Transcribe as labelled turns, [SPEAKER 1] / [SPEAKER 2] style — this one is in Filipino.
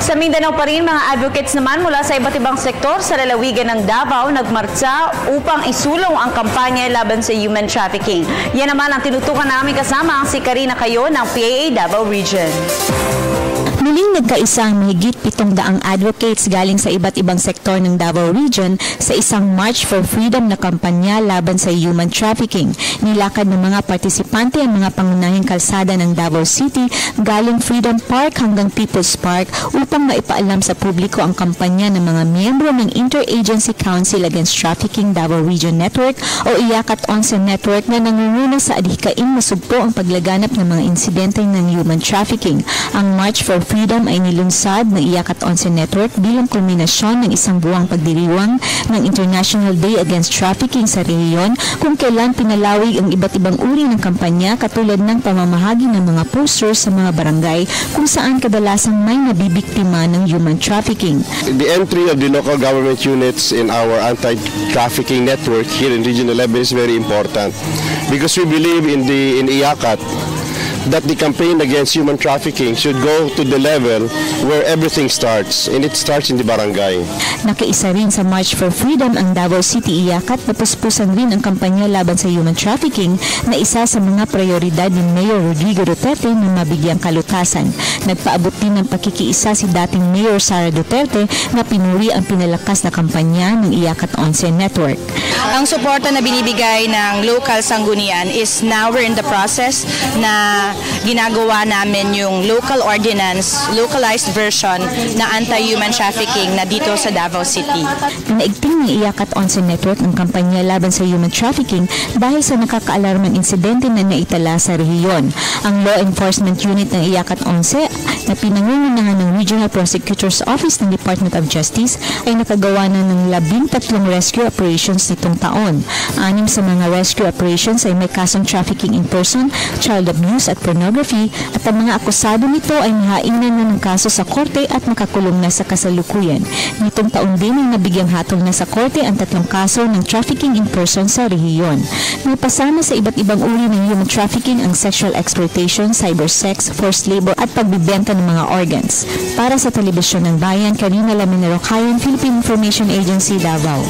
[SPEAKER 1] Sa Mindanao pa rin, mga advocates naman mula sa iba't ibang sektor sa lalawigan ng Davao nagmartsa upang isulong ang kampanya laban sa human trafficking. Yan naman ang tinutukan namin kasama ang si Karina Kayo ng PAA Davao Region.
[SPEAKER 2] Muling nagkaisa ang mahigit 700 advocates galing sa iba't ibang sektor ng Davao Region sa isang March for Freedom na kampanya laban sa human trafficking. Nilakad ng mga partisipante ang mga pangunahing kalsada ng Davao City galing Freedom Park hanggang People's Park upang maipaalam sa publiko ang kampanya ng mga miyembro ng Interagency Council Against Trafficking Davao Region Network o IACAT 11 Network na nangunguna sa adhikain masugpo ang paglaganap ng mga insidente ng human trafficking. Ang March for Freedom ay nilunsad ng IACAT 11 Network bilang kulminasyon ng isang buwang pagdiriwang ng International Day Against Trafficking sa rehiyon kung kailan pinalawig ang iba't ibang uri ng kampanya katulad ng pamamahagi ng mga posters sa mga barangay kung saan kadalasang may nabibiktima ng human trafficking.
[SPEAKER 3] The entry of the local government units in our anti-trafficking network here in Region 11 is very important because we believe in IACAT that the campaign against human trafficking should go to the level where everything starts, and it starts in the barangay.
[SPEAKER 2] Nakaisa rin sa March for Freedom ang Davao City IACAT na puspusan rin ang kampanya laban sa human trafficking na isa sa mga prioridad ni Mayor Rodrigo Duterte na mabigyang kalutasan. Nagpaabot din ng pakikiisa si dating Mayor Sara Duterte na pinuri ang pinalakas na kampanya ng IACAT 11 Network.
[SPEAKER 4] Ang suporta na binibigay ng local sanggunian is now we're in the process na ginagawa namin yung local ordinance, localized version na anti-human trafficking na dito sa Davao City.
[SPEAKER 2] Pinaigting ng IACAT 11 Network ang kampanya laban sa human trafficking dahil sa nakakaalarmang insidente na naitala sa rehiyon. Ang Law Enforcement Unit ng IACAT 11 na pinangungunahan ng Regional Prosecutor's Office ng Department of Justice ay nakagawa na ng 13 rescue operations nitong taon. 6 sa mga rescue operations ay may kasong trafficking in person, child abuse at pornography at ang mga akusado nito ay nahainan na ng kaso sa korte at nakakulong na sa kasalukuyan. Nitong taon din ay nabigyang hatol na sa korte ang 3 kaso ng trafficking in person sa rehiyon. May pasama sa iba't ibang uri ng human trafficking ang sexual exploitation, cybersex, forced labor at pagbibenta ng mga organs. Para sa Telebisyon ng Bayan, Karina Laminero, Philippine Information Agency, Davao.